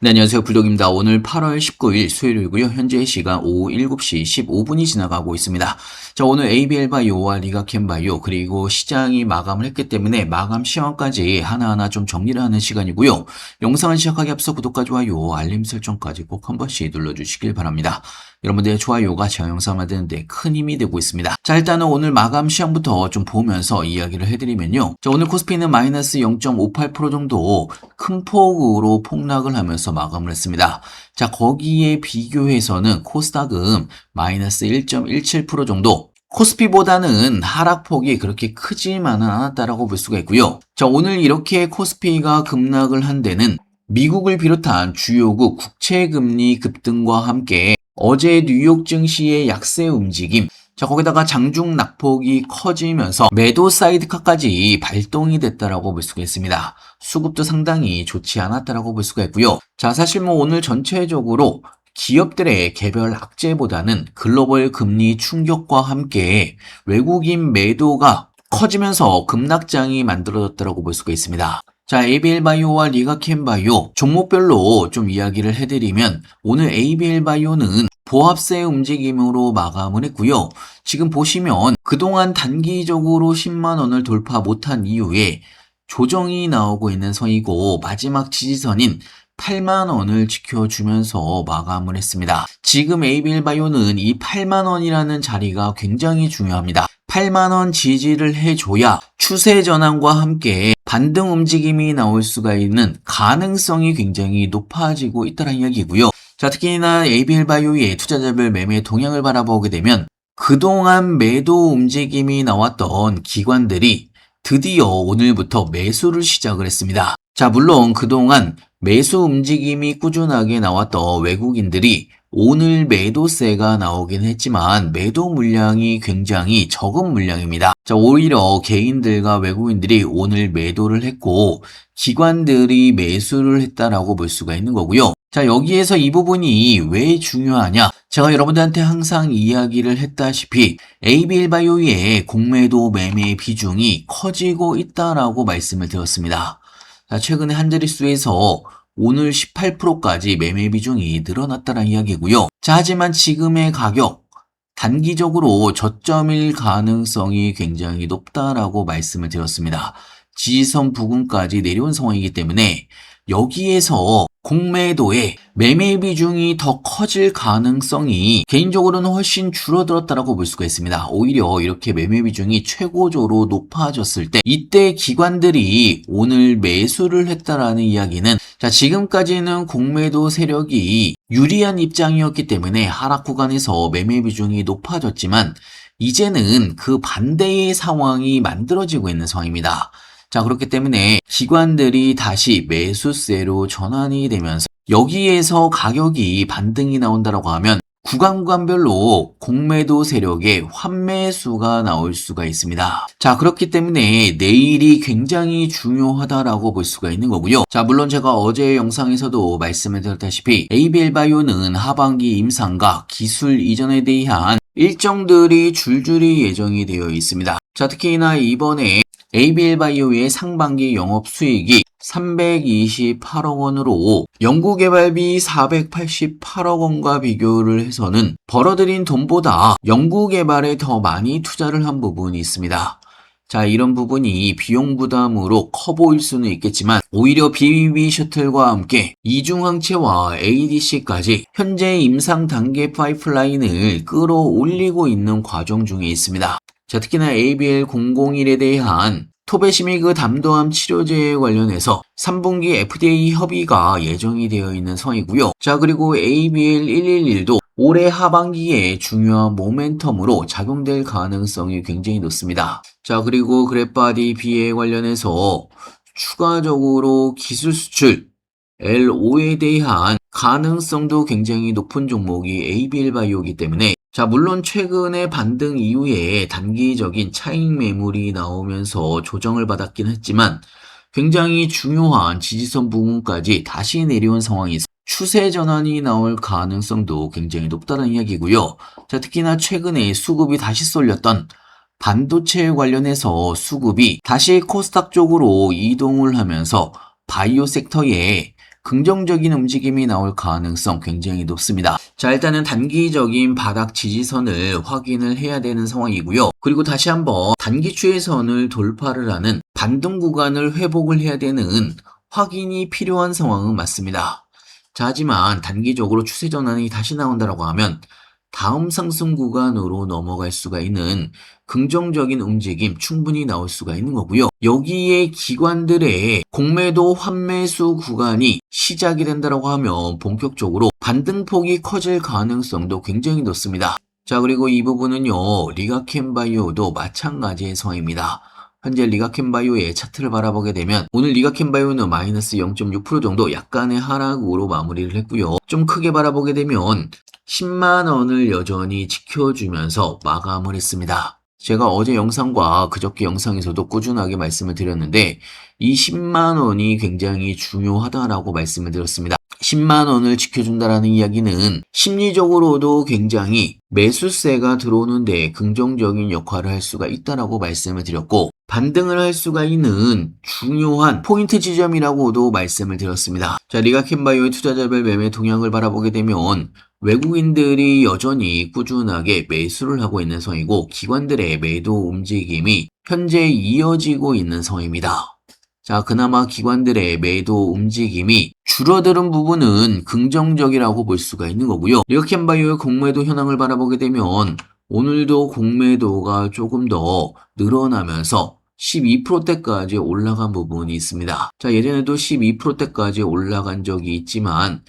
네, 안녕하세요. 불독입니다. 오늘 8월 19일 수요일이고요. 현재 시간 오후 7시 15분이 지나가고 있습니다. 자, 오늘 ABL 바이오와 리가캠 바이오 그리고 시장이 마감을 했기 때문에 마감 시황까지 하나하나 좀 정리를 하는 시간이고요. 영상을 시작하기 앞서 구독과 좋아요, 알림 설정까지 꼭 한 번씩 눌러주시길 바랍니다. 여러분들의 좋아요가 제 영상 만드는데 큰 힘이 되고 있습니다. 자, 일단은 오늘 마감 시황부터 좀 보면서 이야기를 해드리면요. 자, 오늘 코스피는 마이너스 0.58% 정도 큰 폭으로 폭락을 하면서 마감을 했습니다. 자, 거기에 비교해서는 코스닥은 마이너스 1.17% 정도, 코스피보다는 하락폭이 그렇게 크지만은 않았다라고 볼 수가 있고요. 자, 오늘 이렇게 코스피가 급락을 한 데는 미국을 비롯한 주요국 국채금리 급등과 함께 어제 뉴욕 증시의 약세 움직임, 자, 거기다가 장중 낙폭이 커지면서 매도 사이드카까지 발동이 됐다라고 볼 수가 있습니다. 수급도 상당히 좋지 않았다라고 볼 수가 있고요. 자, 사실 오늘 전체적으로 기업들의 개별 악재보다는 글로벌 금리 충격과 함께 외국인 매도가 커지면서 급락장이 만들어졌다라고 볼 수가 있습니다. 자, ABL 바이오와 리가캠 바이오 종목별로 좀 이야기를 해드리면 오늘 ABL 바이오는 보합세 움직임으로 마감을 했고요. 지금 보시면 그동안 단기적으로 10만 원을 돌파 못한 이후에 조정이 나오고 있는 선이고 마지막 지지선인 8만 원을 지켜주면서 마감을 했습니다. 지금 ABL 바이오는 이 8만 원이라는 자리가 굉장히 중요합니다. 8만 원 지지를 해줘야 추세 전환과 함께 반등 움직임이 나올 수가 있는 가능성이 굉장히 높아지고 있다는 이야기고요. 자, 특히나 ABL 바이오의 투자자별 매매 동향을 바라보게 되면 그동안 매도 움직임이 나왔던 기관들이 드디어 오늘부터 매수를 시작을 했습니다. 자, 물론 그동안 매수 움직임이 꾸준하게 나왔던 외국인들이 오늘 매도세가 나오긴 했지만 매도 물량이 굉장히 적은 물량입니다. 자, 오히려 개인들과 외국인들이 오늘 매도를 했고 기관들이 매수를 했다라고 볼 수가 있는 거고요. 자, 여기에서 이 부분이 왜 중요하냐? 제가 여러분들한테 항상 이야기를 했다시피 ABL 바이오의 공매도 매매 비중이 커지고 있다라고 말씀을 드렸습니다. 자, 최근에 한 자릿수에서 오늘 18%까지 매매 비중이 늘어났다는 이야기고요. 자, 하지만 지금의 가격 단기적으로 저점일 가능성이 굉장히 높다라고 말씀을 드렸습니다. 지지선 부근까지 내려온 상황이기 때문에 여기에서 공매도의 매매 비중이 더 커질 가능성이 개인적으로는 훨씬 줄어들었다라고 볼 수가 있습니다. 오히려 이렇게 매매 비중이 최고조로 높아졌을 때 이때 기관들이 오늘 매수를 했다라는 이야기는 자, 지금까지는 공매도 세력이 유리한 입장이었기 때문에 하락 구간에서 매매 비중이 높아졌지만 이제는 그 반대의 상황이 만들어지고 있는 상황입니다. 자, 그렇기 때문에 기관들이 다시 매수세로 전환이 되면서 여기에서 가격이 반등이 나온다라고 하면 구간별로 공매도 세력의 환매수가 나올 수가 있습니다. 자, 그렇기 때문에 내일이 굉장히 중요하다라고 볼 수가 있는 거고요. 자, 물론 제가 어제 영상에서도 말씀을 드렸다시피 ABL 바이오는 하반기 임상과 기술 이전에 대한 일정들이 줄줄이 예정이 되어 있습니다. 자, 특히나 이번에 ABL 바이오의 상반기 영업 수익이 328억 원으로 연구개발비 488억 원과 비교를 해서는 벌어들인 돈보다 연구개발에 더 많이 투자를 한 부분이 있습니다. 자, 이런 부분이 비용 부담으로 커 보일 수는 있겠지만 오히려 BBB 셔틀과 함께 이중항체와 ADC까지 현재 임상 단계 파이프라인을 끌어올리고 있는 과정 중에 있습니다. 자, 특히나 ABL001에 대한 토베시미그 담도암 치료제에 관련해서 3분기 FDA 협의가 예정이 되어 있는 상황이고요. 자, 그리고 ABL111도 올해 하반기에 중요한 모멘텀으로 작용될 가능성이 굉장히 높습니다. 자, 그리고 그래파디 B에 관련해서 추가적으로 기술 수출 LO에 대한 가능성도 굉장히 높은 종목이 ABL 바이오이기 때문에 자, 물론 최근에 반등 이후에 단기적인 차익 매물이 나오면서 조정을 받았긴 했지만 굉장히 중요한 지지선 부분까지 다시 내려온 상황에서 추세 전환이 나올 가능성도 굉장히 높다는 이야기고요. 자, 특히나 최근에 수급이 다시 쏠렸던 반도체 관련해서 수급이 다시 코스닥 쪽으로 이동을 하면서 바이오 섹터에 긍정적인 움직임이 나올 가능성 굉장히 높습니다. 자, 일단은 단기적인 바닥 지지선을 확인을 해야 되는 상황이고요. 그리고 다시 한번 단기 추세선을 돌파를 하는 반등 구간을 회복을 해야 되는 확인이 필요한 상황은 맞습니다. 자, 하지만 단기적으로 추세 전환이 다시 나온다라고 하면 다음 상승 구간으로 넘어갈 수가 있는 긍정적인 움직임 충분히 나올 수가 있는 거고요. 여기에 기관들의 공매도 환매수 구간이 시작이 된다라고 하면 본격적으로 반등폭이 커질 가능성도 굉장히 높습니다. 자, 그리고 이 부분은요, 리가켄바이오도 마찬가지의 상황입니다. 현재 리가켄바이오의 차트를 바라보게 되면 오늘 리가켄바이오는 마이너스 0.6% 정도 약간의 하락으로 마무리를 했고요. 좀 크게 바라보게 되면 10만 원을 여전히 지켜주면서 마감을 했습니다. 제가 어제 영상과 그저께 영상에서도 꾸준하게 말씀을 드렸는데 이 10만 원이 굉장히 중요하다라고 말씀을 드렸습니다. 10만 원을 지켜준다라는 이야기는 심리적으로도 굉장히 매수세가 들어오는데 긍정적인 역할을 할 수가 있다라고 말씀을 드렸고 반등을 할 수가 있는 중요한 포인트 지점이라고도 말씀을 드렸습니다. 자, 리가켄바이오의 투자자별 매매 동향을 바라보게 되면 외국인들이 여전히 꾸준하게 매수를 하고 있는 상황이고 기관들의 매도 움직임이 현재 이어지고 있는 상황입니다. 자, 그나마 기관들의 매도 움직임이 줄어드는 부분은 긍정적이라고 볼 수가 있는 거고요. 리가켄바이오의 공매도 현황을 바라보게 되면 오늘도 공매도가 조금 더 늘어나면서 12%대까지 올라간 부분이 있습니다. 자, 예전에도 12%대까지 올라간 적이 있지만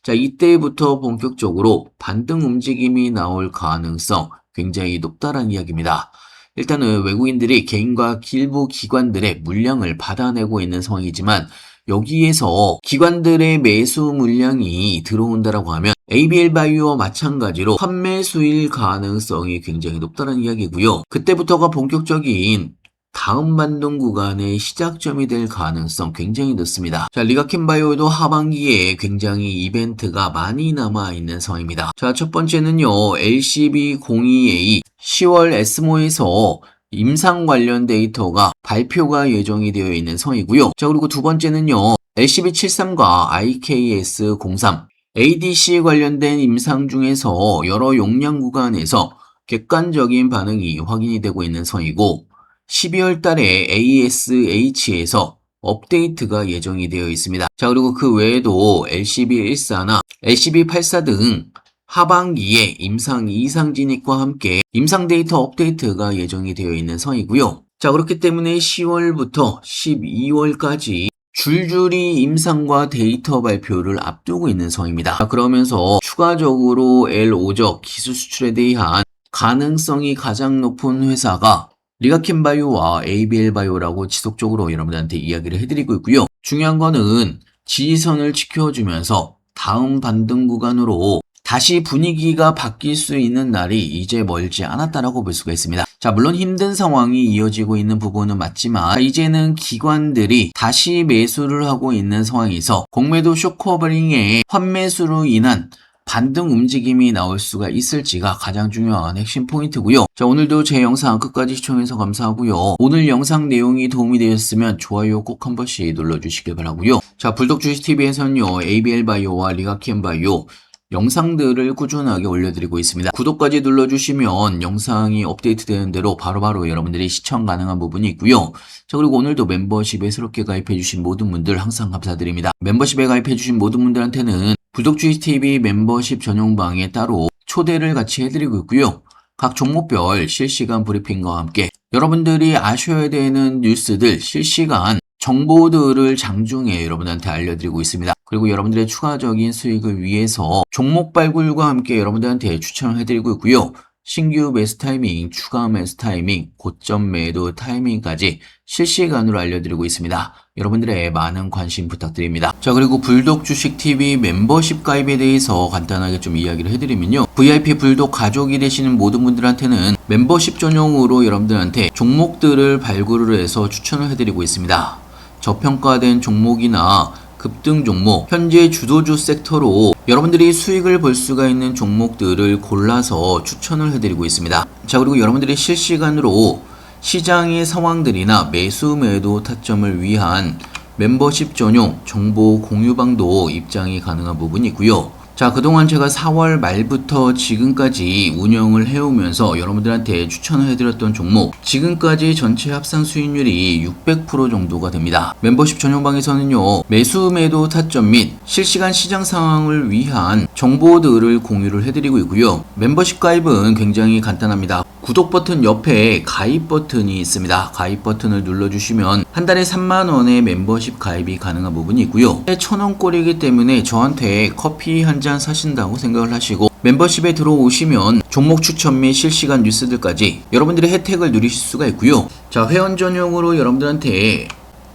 자, 이때부터 본격적으로 반등 움직임이 나올 가능성 굉장히 높다라는 이야기입니다. 일단은 외국인들이 개인과 일부 기관들의 물량을 받아내고 있는 상황이지만 여기에서 기관들의 매수 물량이 들어온다라고 하면 ABL바이오와 마찬가지로 환매수일 가능성이 굉장히 높다는 이야기고요. 그때부터가 본격적인 다음 반등 구간의 시작점이 될 가능성 굉장히 높습니다. 자, 리가켄바이오도 하반기에 굉장히 이벤트가 많이 남아있는 상황입니다. 자, 첫 번째는요, LCB02A 10월 에스모에서 임상 관련 데이터가 발표가 예정이 되어 있는 상황이고요. 자, 그리고 두 번째는요, LCB73과 IKS03 ADC 관련된 임상 중에서 여러 용량 구간에서 객관적인 반응이 확인이 되고 있는 상황이고 12월 달에 ASH에서 업데이트가 예정이 되어 있습니다. 자, 그리고 그 외에도 LCB14나 LCB84 등 하반기에 임상 이상 진입과 함께 임상 데이터 업데이트가 예정이 되어 있는 상황이고요. 자, 그렇기 때문에 10월부터 12월까지 줄줄이 임상과 데이터 발표를 앞두고 있는 상황입니다. 자, 그러면서 추가적으로 L5적 기술 수출에 대한 가능성이 가장 높은 회사가 리가켄바이오와 ABL바이오라고 지속적으로 여러분들한테 이야기를 해드리고 있고요. 중요한 거는 지지선을 지켜주면서 다음 반등 구간으로 다시 분위기가 바뀔 수 있는 날이 이제 멀지 않았다라고 볼 수가 있습니다. 자, 물론 힘든 상황이 이어지고 있는 부분은 맞지만 이제는 기관들이 다시 매수를 하고 있는 상황에서 공매도 쇼커버링의 환매수로 인한 반등 움직임이 나올 수가 있을지가 가장 중요한 핵심 포인트고요. 자, 오늘도 제 영상 끝까지 시청해서 감사하고요. 오늘 영상 내용이 도움이 되셨으면 좋아요 꼭 한 번씩 눌러주시길 바라고요. 자, 불독주식TV에서는요, ABL바이오와 리가켄바이오 영상들을 꾸준하게 올려드리고 있습니다. 구독까지 눌러주시면 영상이 업데이트되는 대로 바로바로 여러분들이 시청 가능한 부분이 있고요. 자, 그리고 오늘도 멤버십에 새롭게 가입해주신 모든 분들 항상 감사드립니다. 멤버십에 가입해주신 모든 분들한테는 불독주식TV 멤버십 전용방에 따로 초대를 같이 해드리고 있고요. 각 종목별 실시간 브리핑과 함께 여러분들이 아셔야 되는 뉴스들 실시간 정보들을 장중에 여러분한테 알려드리고 있습니다. 그리고 여러분들의 추가적인 수익을 위해서 종목 발굴과 함께 여러분들한테 추천을 해드리고 있고요. 신규 매수 타이밍, 추가 매수 타이밍, 고점 매도 타이밍까지 실시간으로 알려드리고 있습니다. 여러분들의 많은 관심 부탁드립니다. 자, 그리고 불독주식TV 멤버십 가입에 대해서 간단하게 좀 이야기를 해드리면요. VIP 불독 가족이 되시는 모든 분들한테는 멤버십 전용으로 여러분들한테 종목들을 발굴을 해서 추천을 해드리고 있습니다. 저평가된 종목이나 급등 종목, 현재 주도주 섹터로 여러분들이 수익을 볼 수가 있는 종목들을 골라서 추천을 해드리고 있습니다. 자, 그리고 여러분들이 실시간으로 시장의 상황들이나 매수 매도 타점을 위한 멤버십 전용 정보 공유방도 입장이 가능한 부분이 있고요. 자, 그동안 제가 4월 말부터 지금까지 운영을 해오면서 여러분들한테 추천을 해드렸던 종목, 지금까지 전체 합산 수익률이 600% 정도가 됩니다. 멤버십 전용방에서는요, 매수 매도 타점 및 실시간 시장 상황을 위한 정보들을 공유를 해드리고 있고요. 멤버십 가입은 굉장히 간단합니다. 구독 버튼 옆에 가입 버튼이 있습니다. 가입 버튼을 눌러주시면 한 달에 3만원의 멤버십 가입이 가능한 부분이 있고요. 1,000원꼴이기 때문에 저한테 커피 한 잔 사신다고 생각을 하시고 멤버십에 들어오시면 종목 추천 및 실시간 뉴스들까지 여러분들의 혜택을 누리실 수가 있고요. 자, 회원 전용으로 여러분들한테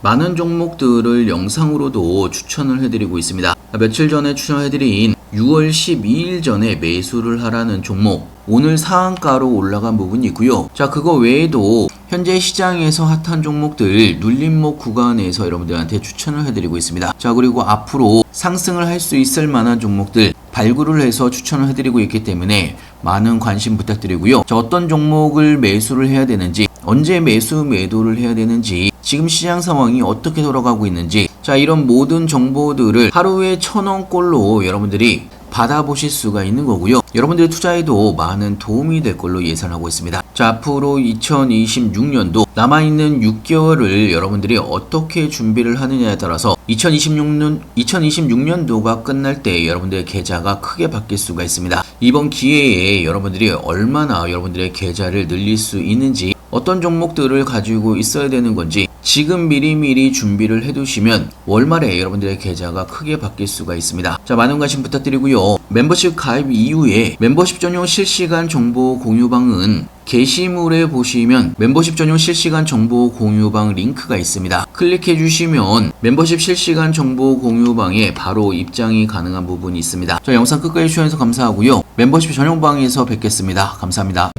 많은 종목들을 영상으로도 추천을 해드리고 있습니다. 며칠 전에 추천해드린 6월 12일 전에 매수를 하라는 종목, 오늘 상한가로 올라간 부분이 있고요. 자, 그거 외에도 현재 시장에서 핫한 종목들 눌림목 구간에서 여러분들한테 추천을 해드리고 있습니다. 자, 그리고 앞으로 상승을 할 수 있을 만한 종목들 발굴을 해서 추천을 해드리고 있기 때문에 많은 관심 부탁드리고요. 자, 어떤 종목을 매수를 해야 되는지, 언제 매수 매도를 해야 되는지, 지금 시장 상황이 어떻게 돌아가고 있는지, 자, 이런 모든 정보들을 하루에 1,000원꼴로 여러분들이 받아보실 수가 있는 거고요. 여러분들의 투자에도 많은 도움이 될 걸로 예상하고 있습니다. 자, 앞으로 2026년도 남아있는 6개월을 여러분들이 어떻게 준비를 하느냐에 따라서 2026년도가 끝날 때 여러분들의 계좌가 크게 바뀔 수가 있습니다. 이번 기회에 여러분들이 얼마나 여러분들의 계좌를 늘릴 수 있는지, 어떤 종목들을 가지고 있어야 되는 건지 지금 미리미리 준비를 해두시면 월말에 여러분들의 계좌가 크게 바뀔 수가 있습니다. 자, 많은 관심 부탁드리고요. 멤버십 가입 이후에 멤버십 전용 실시간 정보 공유방은 게시물에 보시면 멤버십 전용 실시간 정보 공유방 링크가 있습니다. 클릭해 주시면 멤버십 실시간 정보 공유방에 바로 입장이 가능한 부분이 있습니다. 자, 영상 끝까지 시청해주셔서 감사하고요. 멤버십 전용방에서 뵙겠습니다. 감사합니다.